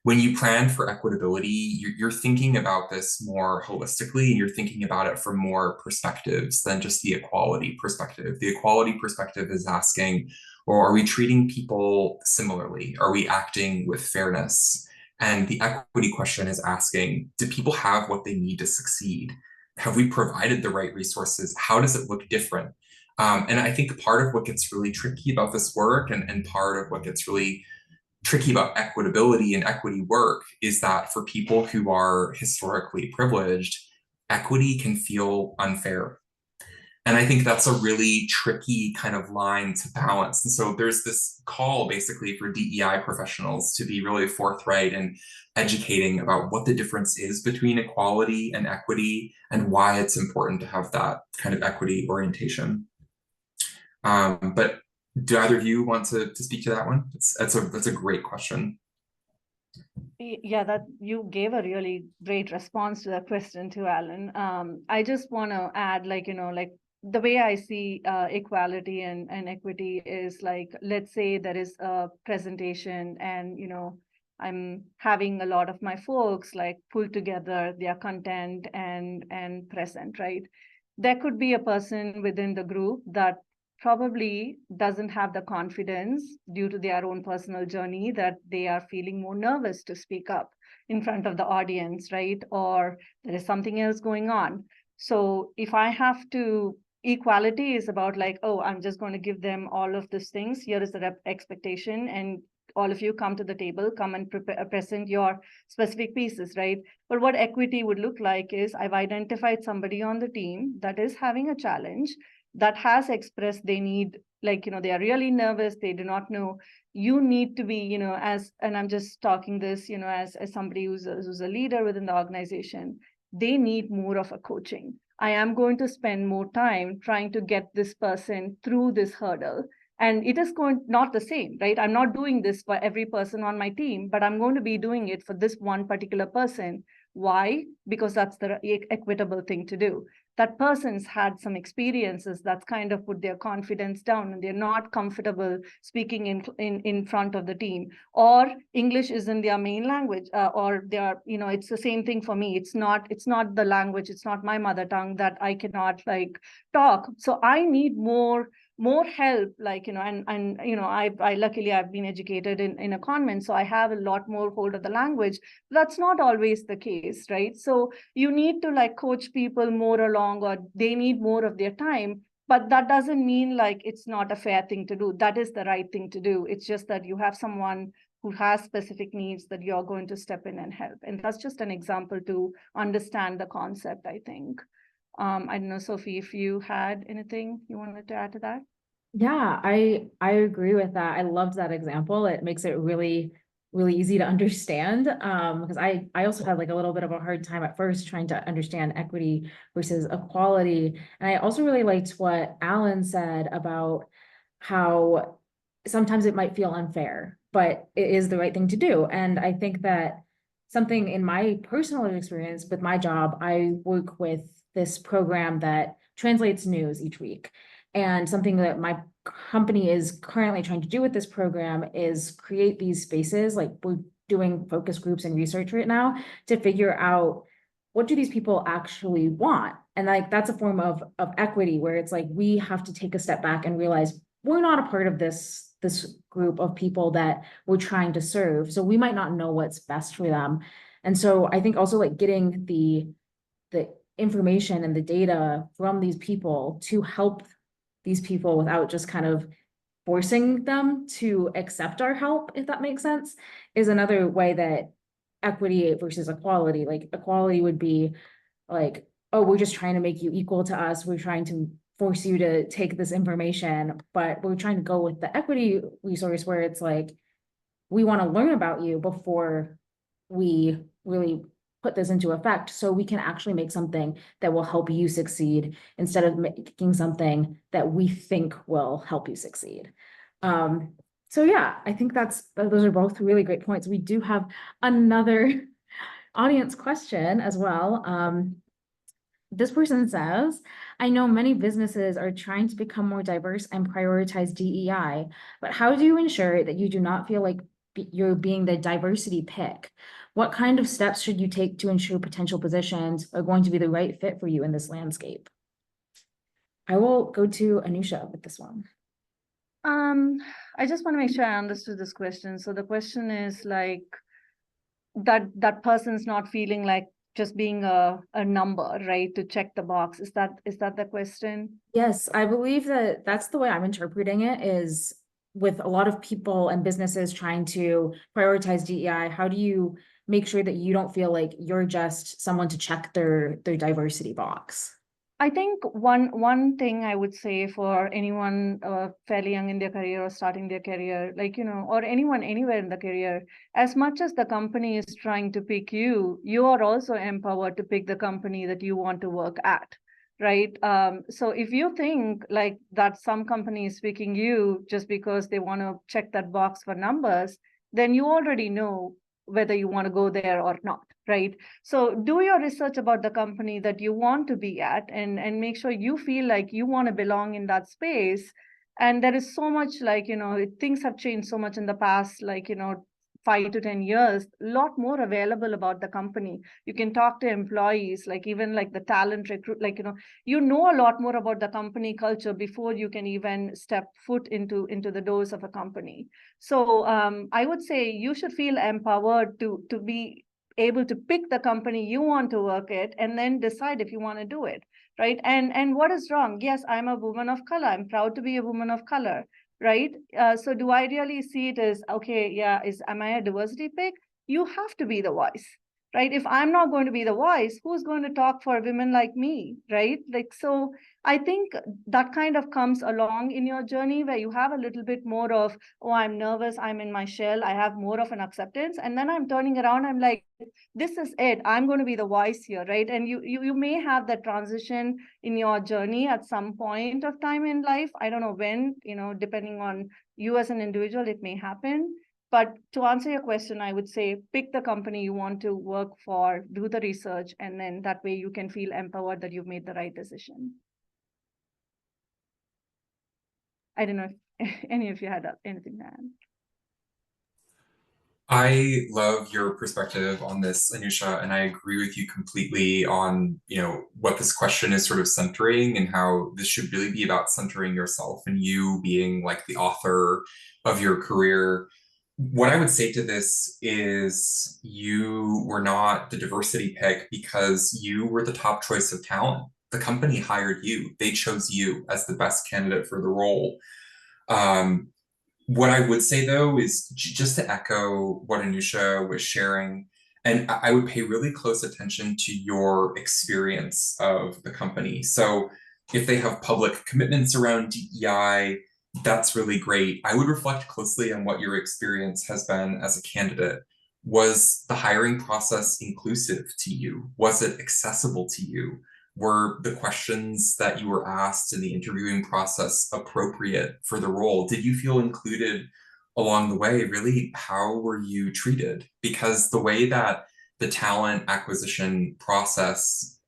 when you plan for equitability, you're thinking about this more holistically, and you're thinking about it from more perspectives than just the equality perspective. The equality perspective is asking, or are we treating people similarly? Are we acting with fairness? And the equity question is asking, do people have what they need to succeed? Have we provided the right resources? How does it look different? And I think part of what gets really tricky about this work, and part of what gets really tricky about equitability and equity work, is that for people who are historically privileged, equity can feel unfair. And I think that's a really tricky kind of line to balance. And so there's this call basically for DEI professionals to be really forthright and educating about what the difference is between equality and equity, and why it's important to have that kind of equity orientation. But do either of you want to speak to that one? That's a great question. Yeah, that you gave a really great response to that question too, Alan. I just want to add, like the way I see equality and equity is, like, let's say there is a presentation, and I'm having a lot of my folks like pull together their content and present, right? There could be a person within the group that probably doesn't have the confidence due to their own personal journey, that they are feeling more nervous to speak up in front of the audience, right? Or there is something else going on. So if I have to, equality is about like, oh, I'm just going to give them all of these things. Here is the expectation, and all of you come to the table, come and present your specific pieces, right? But what equity would look like is, I've identified somebody on the team that is having a challenge, that has expressed they need, like, they are really nervous, they do not know. You need to be, and I'm just talking this, as somebody who's a leader within the organization, they need more of a coaching. I am going to spend more time trying to get this person through this hurdle. And it is not the same, right? I'm not doing this for every person on my team, but I'm going to be doing it for this one particular person. Why? Because that's the equitable thing to do. That person's had some experiences that's kind of put their confidence down, and they're not comfortable speaking in front of the team, or English isn't their main language, or they are, it's the same thing for me. It's not the language, it's not my mother tongue, that I cannot like talk. So I need more help, like, and I luckily I've been educated in a convent, so I have a lot more hold of the language. That's not always the case, right? So you need to like coach people more along, or they need more of their time, but that doesn't mean like it's not a fair thing to do. That is the right thing to do. It's just that you have someone who has specific needs that you're going to step in and help. And that's just an example to understand the concept, I think. I don't know, Sophie, if you had anything you wanted to add to that. Yeah, I agree with that. I loved that example. It makes it really easy to understand, because I also had like a little bit of a hard time at first trying to understand equity versus equality. And I also really liked what Alan said about how sometimes it might feel unfair, but it is the right thing to do. And I think that something in my personal experience with my job, I work with this program that translates news each week. And something that my company is currently trying to do with this program is create these spaces, like we're doing focus groups and research right now to figure out what do these people actually want? And like that's a form of equity where it's like we have to take a step back and realize we're not a part of this group of people that we're trying to serve. So we might not know what's best for them. And so I think also like getting the information and the data from these people to help these people without just kind of forcing them to accept our help, if that makes sense, is another way that equity versus equality, like equality would be like, oh, we're just trying to make you equal to us. We're trying to force you to take this information, but we're trying to go with the equity resource where it's like, we want to learn about you before we really put this into effect so we can actually make something that will help you succeed instead of making something that we think will help you succeed. So yeah, I think those are both really great points. We do have another audience question as well. This person says, I know many businesses are trying to become more diverse and prioritize DEI, but how do you ensure that you do not feel like you're being the diversity pick? What kind of steps should you take to ensure potential positions are going to be the right fit for you in this landscape? I will go to Anusha with this one. I just want to make sure I understood this question. So the question is like that person's not feeling like just being a number, right? To check the box. Is that the question? Yes, I believe that that's the way I'm interpreting it is with a lot of people and businesses trying to prioritize DEI, how do you make sure that you don't feel like you're just someone to check their diversity box? I think one thing I would say for anyone fairly young in their career or starting their career, like, or anyone anywhere in the career, as much as the company is trying to pick you, you are also empowered to pick the company that you want to work at, right? So if you think like that some company is picking you just because they want to check that box for numbers, then you already know whether you want to go there or not, right? So do your research about the company that you want to be at and make sure you feel like you want to belong in that space. And there is so much like, things have changed so much in the past, like, 5 to 10 years, a lot more available about the company. You can talk to employees, like even like the talent recruit, like, you know a lot more about the company culture before you can even step foot into the doors of a company. So I would say you should feel empowered to be able to pick the company you want to work at and then decide if you want to do it, right? And what is wrong? Yes, I'm a woman of color. I'm proud to be a woman of color, right? So do I really see it as, okay, yeah, am I a diversity pick? You have to be the voice, right? If I'm not going to be the voice, who's going to talk for women like me, right? Like, so I think that kind of comes along in your journey where you have a little bit more of, oh, I'm nervous, I'm in my shell, I have more of an acceptance. And then I'm turning around, I'm like, this is it. I'm going to be the voice here, right? And you may have that transition in your journey at some point of time in life. I don't know when, depending on you as an individual, it may happen. But to answer your question, I would say pick the company you want to work for, do the research, and then that way you can feel empowered that you've made the right decision. I don't know if any of you had anything to add. I love your perspective on this, Anusha, and I agree with you completely on, what this question is sort of centering and how this should really be about centering yourself and you being like the author of your career. What I would say to this is you were not the diversity pick because you were the top choice of talent. The company hired you. They chose you as the best candidate for the role. What I would say though is just to echo what Anusha was sharing, and I would pay really close attention to your experience of the company. So if they have public commitments around DEI, that's really great. I would reflect closely on what your experience has been as a candidate. Was the hiring process inclusive to you? Was it accessible to you? Were the questions that you were asked in the interviewing process appropriate for the role? Did you feel included along the way? Really, how were you treated? Because the way that the talent acquisition process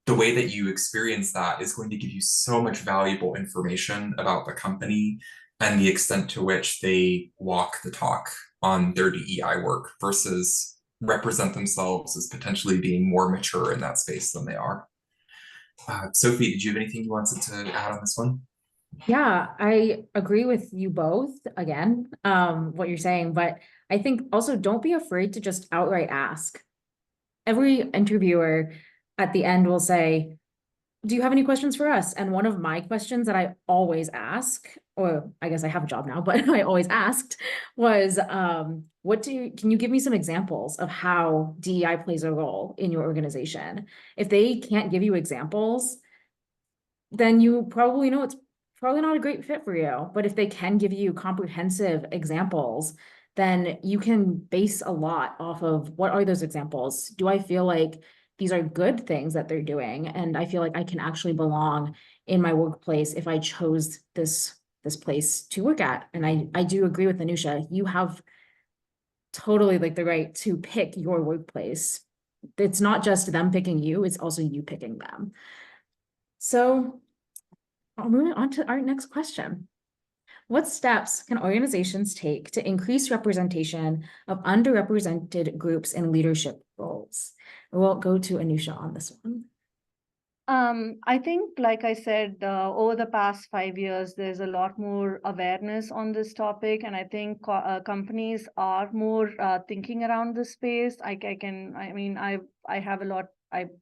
the way that you experience that is going to give you so much valuable information about the company and the extent to which they walk the talk on their DEI work versus represent themselves as potentially being more mature in that space than they are. Sophie, did you have anything you wanted to add on this one? Yeah, I agree with you both again, what you're saying, but I think also don't be afraid to just outright ask. Every interviewer at the end will say, do you have any questions for us? And one of my questions that I always ask, or I guess I have a job now, but I always asked was, can you give me some examples of how DEI plays a role in your organization? If they can't give you examples, then you probably know it's probably not a great fit for you. But if they can give you comprehensive examples, then you can base a lot off of what are those examples? Do I feel like these are good things that they're doing? And I feel like I can actually belong in my workplace if I chose this place to work at. And I do agree with Anusha. You have totally like the right to pick your workplace. It's not just them picking you, it's also you picking them. So I'll move on to our next question. What steps can organizations take to increase representation of underrepresented groups in leadership roles? We'll go to Anusha on this one. I think, like I said, over the past 5 years, there's a lot more awareness on this topic, and I think companies are more thinking around this space. I have a lot.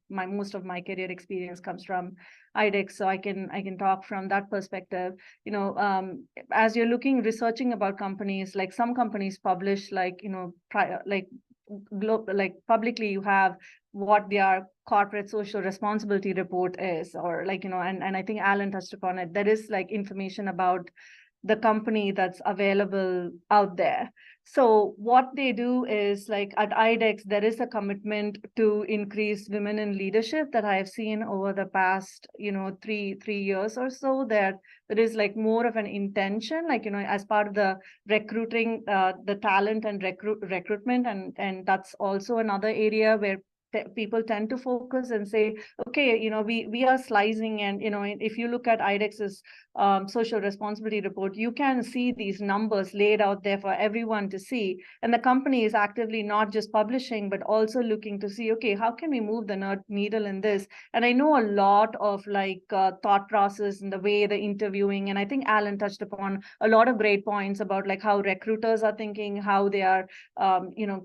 Most of my career experience comes from IDEX, so I can talk from that perspective. As you're researching about companies, like some companies publish, publicly, you have what their corporate social responsibility report is, or and I think Alan touched upon it. There is information about the company that's available out there. So what they do is, at IDEX, there is a commitment to increase women in leadership that I have seen over the past, 3 years or so. There is more of an intention, as part of the recruiting, the talent and recruitment, and that's also another area where people tend to focus and say, okay, we are slicing, and if you look at IDEX's social responsibility report, you can see these numbers laid out there for everyone to see. And the company is actively not just publishing, but also looking to see, okay, how can we move the needle in this? And I know a lot of thought process in the way the interviewing, and I think Alan touched upon a lot of great points about how recruiters are thinking, how they are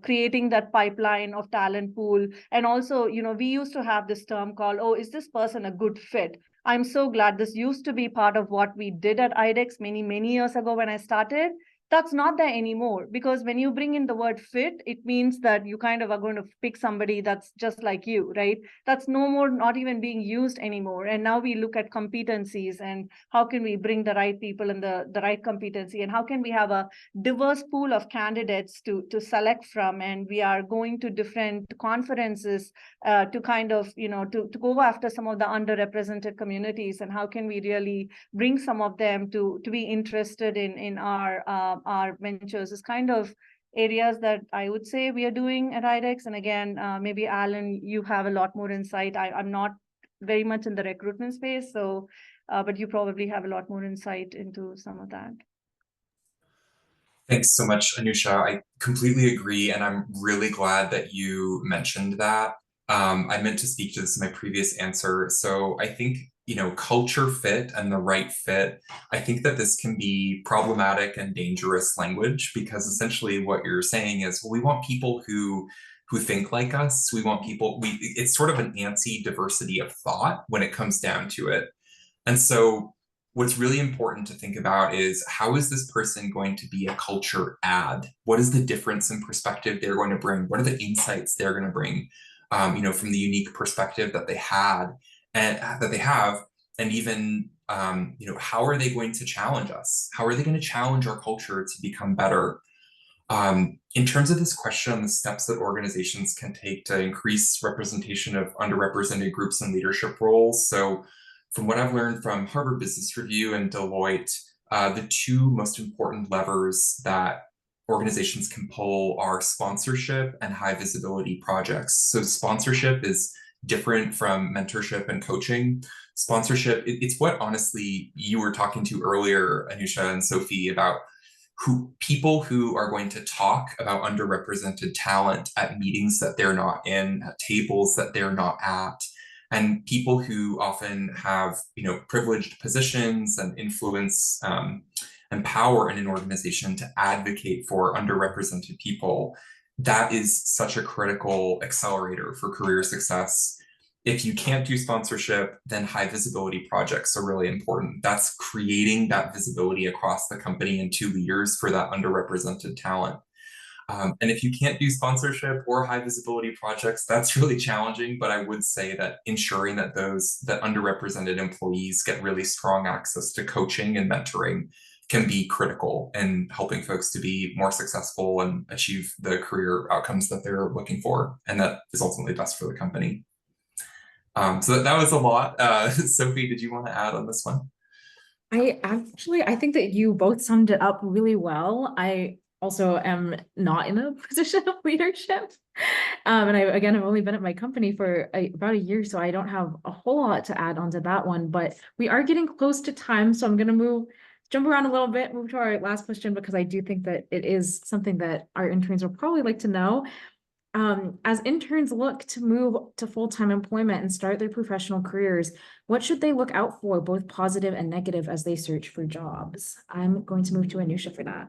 creating that pipeline of talent pool. And also, we used to have this term called, oh, is this person a good fit? I'm so glad this used to be part of what we did at IDEX many years ago when I started. That's not there anymore, because when you bring in the word fit, it means that you kind of are going to pick somebody that's just like you, right? That's not even being used anymore. And now we look at competencies and how can we bring the right people and the right competency, and how can we have a diverse pool of candidates to select from. And we are going to different conferences to kind of, to go after some of the underrepresented communities, and how can we really bring some of them to be interested in our ventures is kind of areas that I would say we are doing at IDEX. And again, maybe Alan, you have a lot more insight. I'm not very much in the recruitment space, so but you probably have a lot more insight into some of that. Thanks so much, Anusha. I completely agree, and I'm really glad that you mentioned that. I meant to speak to this in my previous answer. So I think, culture fit and the right fit, I think that this can be problematic and dangerous language, because essentially what you're saying is, well, we want people who think like us. We want people, it's sort of an anti-diversity of thought when it comes down to it. And so what's really important to think about is, how is this person going to be a culture add? What is the difference in perspective they're going to bring? What are the insights they're going to bring, from the unique perspective that they had and that they have? And even, how are they going to challenge us? How are they going to challenge our culture to become better? In terms of this question on the steps that organizations can take to increase representation of underrepresented groups in leadership roles. So from what I've learned from Harvard Business Review and Deloitte, the two most important levers that organizations can pull are sponsorship and high visibility projects. So sponsorship is different from mentorship and coaching. Sponsorship, it's what honestly you were talking to earlier, Anusha and Sophie, about people who are going to talk about underrepresented talent at meetings that they're not in, at tables that they're not at, and people who often have, privileged positions and influence and power in an organization to advocate for underrepresented people. That is such a critical accelerator for career success. If you can't do sponsorship, then high visibility projects are really important. That's creating that visibility across the company and to leaders for that underrepresented talent. And if you can't do sponsorship or high visibility projects, that's really challenging. But I would say that ensuring that that underrepresented employees get really strong access to coaching and mentoring can be critical in helping folks to be more successful and achieve the career outcomes that they're looking for. And that is ultimately best for the company. So that was a lot. Sophie, did you want to add on this one? I think that you both summed it up really well. I also am not in a position of leadership. And I've only been at my company for about a year, so I don't have a whole lot to add onto that one, but we are getting close to time. So I'm going to jump around a little bit, move to our last question, because I do think that it is something that our interns will probably like to know. As interns look to move to full-time employment and start their professional careers, what should they look out for, both positive and negative, as they search for jobs? I'm going to move to Anusha for that.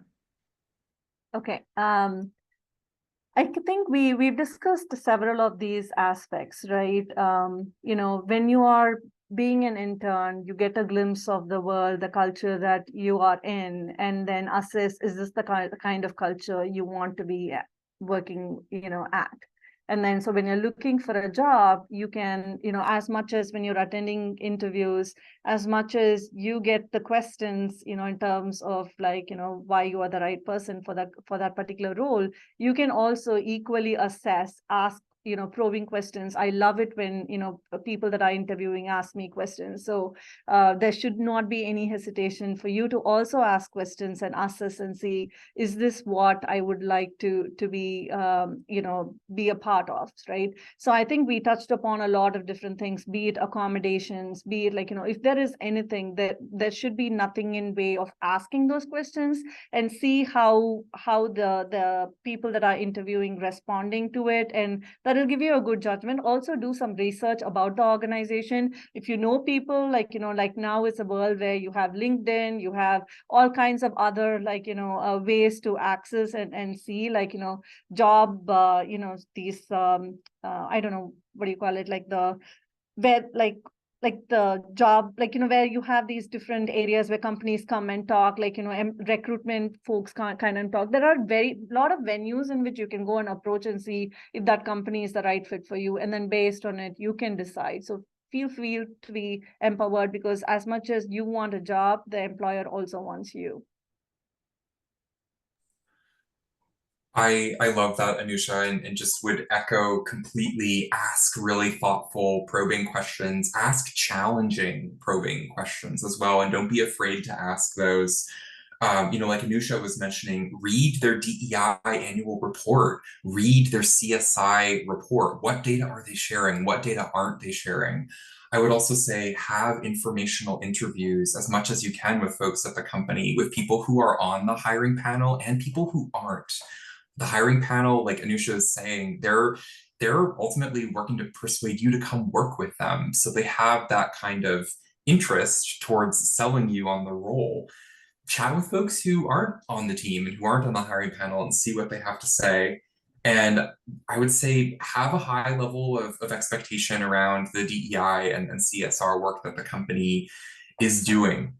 Okay. I think we've discussed several of these aspects, right? When you are being an intern, you get a glimpse of the world, the culture that you are in, and then assess, is this the kind of culture you want to be working, at? And then, so when you're looking for a job, you can, as much as when you're attending interviews, as much as you get the questions, in terms of like, why you are the right person for that particular role, you can also equally ask, probing questions. I love it when, people that are interviewing ask me questions. So there should not be any hesitation for you to also ask questions and assess and see, is this what I would like to be, be a part of, right? So I think we touched upon a lot of different things, be it accommodations, be it like, if there is anything, that there should be nothing in way of asking those questions, and see how the people that are interviewing responding to it, and that will give you a good judgment. Also do some research about the organization. If you know people, like, like now it's a world where you have LinkedIn, you have all kinds of other, like, ways to access and see, like, job, these, I don't know, what do you call it? Like where, like the job, like, where you have these different areas where companies come and talk, like, recruitment folks kind of talk. There are lot of venues in which you can go and approach and see if that company is the right fit for you. And then based on it, you can decide. So feel free to be empowered, because as much as you want a job, the employer also wants you. I love that, Anusha, and just would echo completely. Ask really thoughtful, probing questions. Ask challenging, probing questions as well, and don't be afraid to ask those. Like Anusha was mentioning, read their DEI annual report, read their CSI report. What data are they sharing? What data aren't they sharing? I would also say have informational interviews as much as you can with folks at the company, with people who are on the hiring panel and people who aren't. The hiring panel, like Anusha is saying, they're ultimately working to persuade you to come work with them. So they have that kind of interest towards selling you on the role. Chat with folks who aren't on the team and who aren't on the hiring panel and see what they have to say. And I would say have a high level of expectation around the DEI and CSR work that the company is doing.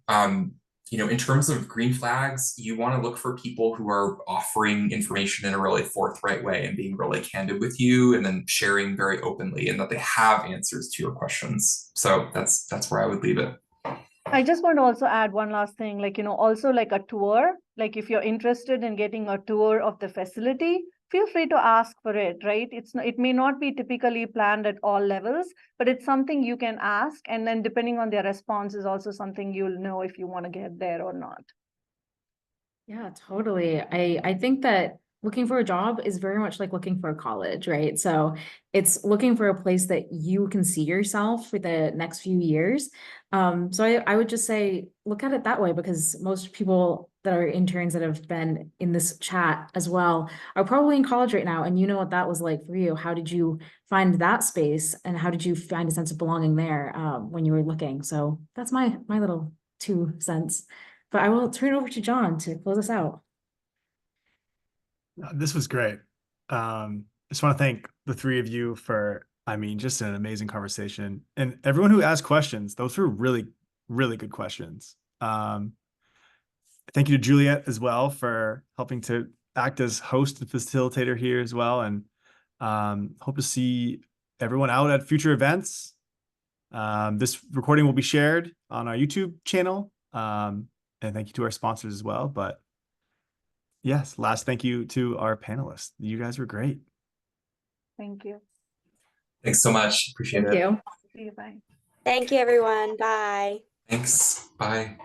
In terms of green flags, you want to look for people who are offering information in a really forthright way and being really candid with you, and then sharing very openly, and that they have answers to your questions. So that's where I would leave it. I just want to also add one last thing, like, also like a tour, like if you're interested in getting a tour of the facility, feel free to ask for it, right? It may not be typically planned at all levels, but it's something you can ask. And then depending on their response is also something you'll know if you want to get there or not. Yeah, totally. I think that looking for a job is very much like looking for a college, right? So it's looking for a place that you can see yourself for the next few years. So I would just say, look at it that way, because most people that are interns that have been in this chat as well are probably in college right now. And you know what that was like for you. How did you find that space, and how did you find a sense of belonging there when you were looking? So that's my little 2 cents. But I will turn it over to John to close us out. This was great. I just want to thank the three of you for, I mean, just an amazing conversation, and everyone who asked questions. Those were really, really good questions. Thank you to Juliet as well for helping to act as host and facilitator here as well. And hope to see everyone out at future events. This recording will be shared on our YouTube channel. And thank you to our sponsors as well. But yes, last thank you to our panelists. You guys were great. Thank you. Thanks so much. Appreciate it. Thank you. See you. Bye. Thank you, everyone. Bye. Thanks. Bye.